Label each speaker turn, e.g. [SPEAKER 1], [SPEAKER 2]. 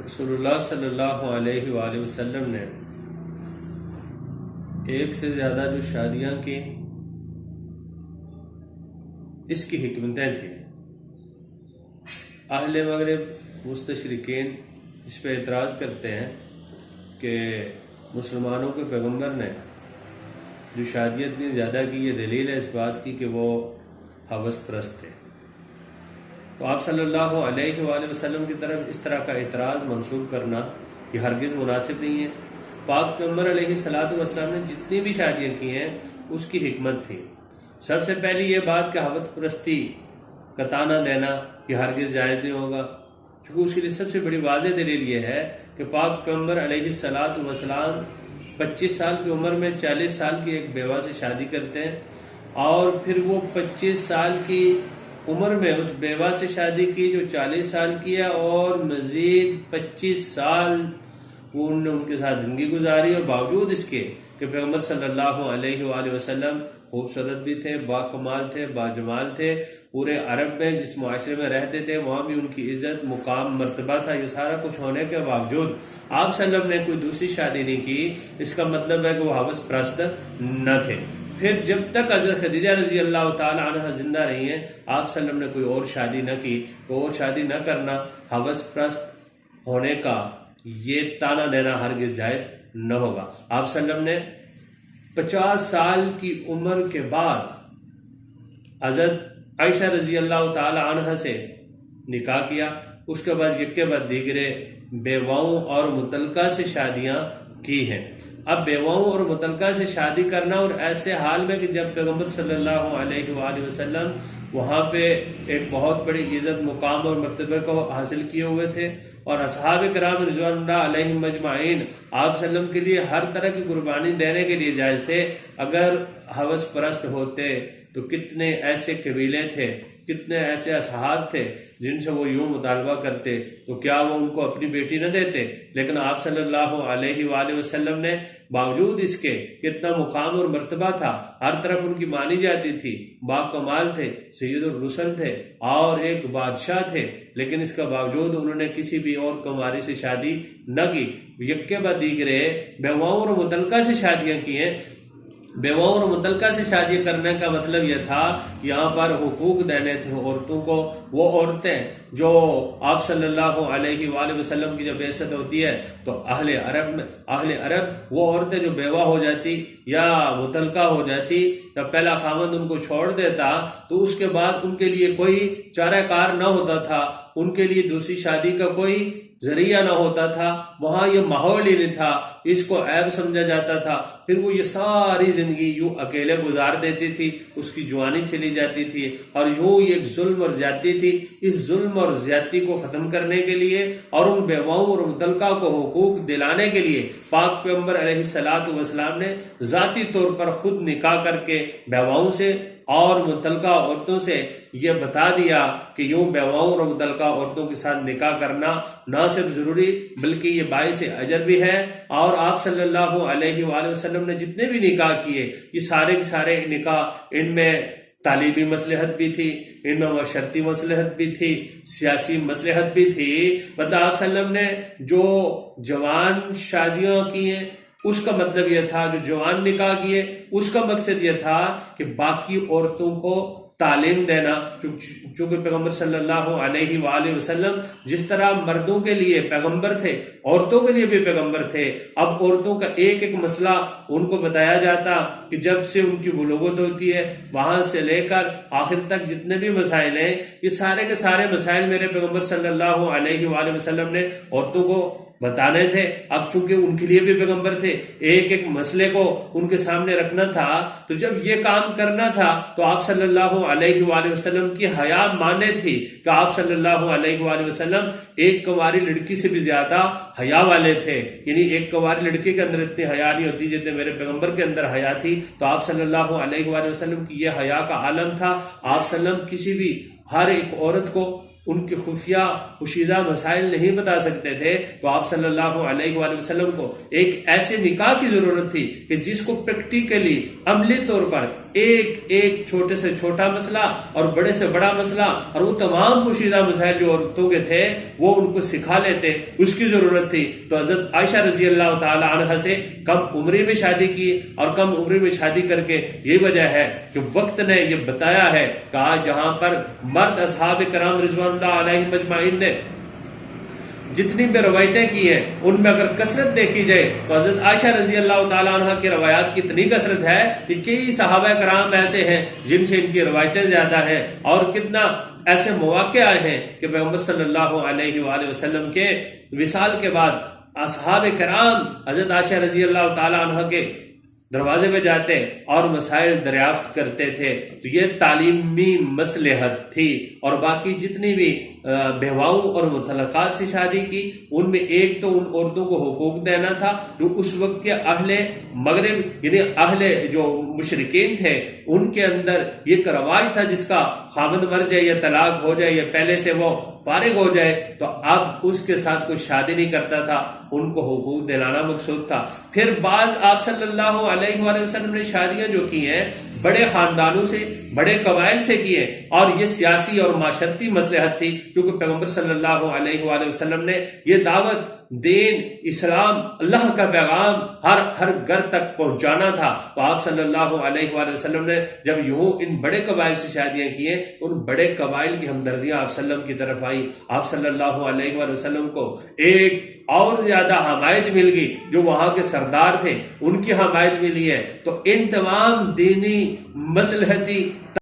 [SPEAKER 1] رسول اللہ صلی اللہ علیہ وآلہ وسلم نے ایک سے زیادہ جو شادیاں کی، اس کی حکمتیں تھیں۔ اہل مغرب مستشرقین اس پہ اعتراض کرتے ہیں کہ مسلمانوں کے پیغمبر نے جو شادیاں اتنی زیادہ کی، یہ دلیل ہے اس بات کی کہ وہ ہوس پرست تھے۔ تو آپ صلی اللہ علیہ وآلہ وسلم کی طرف اس طرح کا اعتراض منسوب کرنا یہ ہرگز مناسب نہیں ہے۔ پاک پیغمبر علیہ السلام نے جتنی بھی شادیاں کی ہیں اس کی حکمت تھی۔ سب سے پہلی یہ بات کہ ہوس پرستی کا طعنہ دینا یہ ہرگز جائز نہیں ہوگا، چونکہ اس کے لیے سب سے بڑی واضح دلیل یہ ہے کہ پاک پیغمبر علیہ السلام 25 سال کی عمر میں 40 سال کی ایک بیوہ سے شادی کرتے ہیں، اور پھر وہ 25 سال کی عمر میں اس بیوہ سے شادی کی جو 40 سال کی ہے، اور مزید 25 سال وہ ان کے ساتھ زندگی گزاری، اور باوجود اس کے کہ پیغمبر صلی اللہ علیہ وآلہ وسلم خوبصورت بھی تھے، با کمال تھے، با جمال تھے، پورے عرب میں جس معاشرے میں رہتے تھے وہاں بھی ان کی عزت، مقام، مرتبہ تھا۔ یہ سارا کچھ ہونے کے باوجود آپ صلی اللہ علیہ وسلم نے کوئی دوسری شادی نہیں کی۔ اس کا مطلب ہے کہ وہ ہوس پرست نہ تھے۔ پھر جب تک حضرت خدیجہ رضی اللہ تعالی عنہ زندہ رہی ہیں، آپ صلی اللہ علیہ وسلم نے کوئی اور شادی نہ کی۔ تو اور شادی نہ کرنا، ہوس پرست ہونے کا یہ طعنہ دینا ہرگز جائز نہ ہوگا۔ آپ صلی اللہ علیہ وسلم نے 50 سال کی عمر کے بعد حضرت عائشہ رضی اللہ تعالی عنہ سے نکاح کیا، اس کے بعد یک کے بعد دیگرے بیواؤں اور متعلقہ سے شادیاں کی ہیں۔ اب بیواؤں اور متعلقہ سے شادی کرنا، اور ایسے حال میں کہ جب پیغمبر صلی اللہ علیہ وآلہ وسلم وہاں پہ ایک بہت بڑی عزت، مقام اور مرتبہ کو حاصل کیے ہوئے تھے، اور اصحاب کرام رضوان اللہ علیہم اجمعین آپ صلی اللہ علیہ وسلم کے لیے ہر طرح کی قربانی دینے کے لیے جائز تھے۔ اگر ہوس پرست ہوتے تو کتنے ایسے قبیلے تھے، کتنے ایسے اصحاب تھے جن سے وہ یوں مطالبہ کرتے، تو کیا وہ ان کو اپنی بیٹی نہ دیتے؟ لیکن آپ صلی اللہ علیہ وآلہ وسلم نے باوجود اس کے کتنا مقام اور مرتبہ تھا، ہر طرف ان کی مانی جاتی تھی، با کمال تھے، سید الرسل تھے، اور ایک بادشاہ تھے، لیکن اس کا باوجود انہوں نے کسی بھی اور کماری سے شادی نہ کی۔ یک کے بعد دیگرے بیواؤں اور متعلقہ سے شادیاں کی ہیں۔ بیواؤں اور متعلقہ سے شادی کرنے کا مطلب یہ تھا کہ یہاں پر حقوق دینے تھے عورتوں کو۔ وہ عورتیں جو آپ صلی اللہ علیہ وآلہ وسلم کی جب بعثت ہوتی ہے تو اہل عرب وہ عورتیں جو بیوہ ہو جاتی یا متعلقہ ہو جاتی، یا پہلا خاوند ان کو چھوڑ دیتا، تو اس کے بعد ان کے لیے کوئی چارہ کار نہ ہوتا تھا، ان کے لیے دوسری شادی کا کوئی ذریعہ نہ ہوتا تھا۔ وہاں یہ ماحول ہی نہیں تھا، اس کو عیب سمجھا جاتا تھا۔ پھر وہ یہ ساری زندگی یوں اکیلے گزار دیتی تھی، اس کی جوانی چلی جاتی تھی، اور یوں ایک ظلم اور زیادتی تھی۔ اس ظلم اور زیادتی کو ختم کرنے کے لیے اور ان بیواؤں اور متعلقہ کو حقوق دلانے کے لیے پاک پیغمبر علیہ السلام نے ذاتی طور پر خود نکاح کر کے بیواؤں سے اور متعلقہ عورتوں سے یہ بتا دیا کہ یوں بیواؤں اور متعلقہ عورتوں کے ساتھ نکاح کرنا نہ صرف ضروری بلکہ یہ باعث اجر بھی ہے۔ اور آپ صلی اللہ علیہ وآلہ وسلم نے جتنے بھی نکاح کیے، یہ سارے کے سارے نکاح، ان میں تعلیمی مصلحت بھی تھی، ان میں معاشرتی مصلحت بھی تھی، سیاسی مصلحت بھی تھی۔ مطلب آپ صلی اللہ علیہ وسلم نے جو جوان شادیاں کی ہیں اس کا مطلب یہ تھا، جو جوان نکاح کیے اس کا مقصد یہ تھا کہ باقی عورتوں کو تعلیم دینا، چونکہ پیغمبر صلی اللہ علیہ وآلہ وسلم جس طرح مردوں کے لیے پیغمبر تھے، عورتوں کے لیے بھی پیغمبر تھے۔ اب عورتوں کا ایک ایک مسئلہ ان کو بتایا جاتا کہ جب سے ان کی بلوغت ہوتی ہے وہاں سے لے کر آخر تک جتنے بھی مسائل ہیں، یہ سارے کے سارے مسائل میرے پیغمبر صلی اللہ علیہ وآلہ وسلم نے عورتوں کو بتانے تھے۔ اب چونکہ ان کے لیے بھی پیغمبر تھے، ایک ایک مسئلے کو ان کے سامنے رکھنا تھا، تو جب یہ کام کرنا تھا تو آپ صلی اللہ علیہ وآلہ وسلم کی حیا مانے تھی کہ آپ صلی اللہ علیہ وآلہ وسلم ایک کنواری لڑکی سے بھی زیادہ حیا والے تھے۔ یعنی ایک کنواری لڑکی کے اندر اتنی حیا نہیں ہوتی جتنے میرے پیغمبر کے اندر حیا تھی، تو آپ صلی اللہ علیہ وآلہ وسلم کی یہ حیا کا عالم تھا۔ آپ صلی اللہ علیہ وسلم کسی بھی ہر ایک عورت کو ان کے خفیہ پوشیدہ مسائل نہیں بتا سکتے تھے، تو آپ صلی اللہ علیہ وآلہ وسلم کو ایک ایسے نکاح کی ضرورت تھی کہ جس کو پریکٹیکلی عملی طور پر ایک ایک چھوٹے سے چھوٹا مسئلہ اور بڑے سے بڑا مسئلہ اور وہ تمام پوشیدہ مسائل جو عورتوں کے تھے وہ ان کو سکھا لیتے، اس کی ضرورت تھی تو حضرت عائشہ رضی اللہ تعالی عنہ سے کم عمری میں شادی کی، اور کم عمری میں شادی کر کے یہ وجہ ہے کہ وقت نے یہ بتایا ہے کہ آج جہاں پر مرد اصحاب کرام رضوان اللہ علیہم اجمعین نے جتنی بھی روایتیں کی ہیں ان میں اگر کثرت دیکھی جائے تو حضرت عائشہ رضی اللہ تعالیٰ عنہ کی روایات کی اتنی کثرت ہے کہ کئی صحابہ کرام ایسے ہیں جن سے ان کی روایتیں زیادہ ہیں، اور کتنا ایسے مواقع آئے ہیں کہ پیغمبر صلی اللہ علیہ وآلہ وسلم کے وصال کے بعد اصحاب کرام حضرت عائشہ رضی اللہ تعالیٰ عنہ کے دروازے پہ جاتے اور مسائل دریافت کرتے تھے۔ تو یہ تعلیمی مصلحت تھی، اور باقی جتنی بھی بیواؤں اور مطلقات سے شادی کی ان میں ایک تو ان عورتوں کو حقوق دینا تھا جو اس وقت کے اہل مغرب یعنی اہل جو مشرکین تھے ان کے اندر یہ ایک رواج تھا جس کا خاوند مر جائے یا طلاق ہو جائے یا پہلے سے وہ فارغ ہو جائے تو اب اس کے ساتھ کوئی شادی نہیں کرتا تھا، ان کو حقوق دلانا مقصود تھا۔ پھر بعض آپ صلی اللہ علیہ وآلہ وسلم نے شادیاں جو کی ہیں بڑے خاندانوں سے بڑے قبائل سے کیے، اور یہ سیاسی اور معاشرتی مصلحت تھی کیونکہ پیغمبر صلی اللہ علیہ وآلہ وسلم نے یہ دعوت دین اسلام اللہ کا پیغام ہر گھر تک پہنچانا تھا۔ تو آپ صلی اللہ علیہ وآلہ وسلم نے جب یوں ان بڑے قبائل سے شادیاں کی ہیں ان بڑے قبائل کی ہمدردیاں آپ صلی اللہ علیہ وسلم کی طرف آئی، آپ صلی اللہ علیہ وآلہ وسلم کو ایک اور زیادہ حمایت مل گئی جو وہاں کے سردار تھے ان کی حمایت ملی ہے۔ تو ان تمام دینی مصلحتی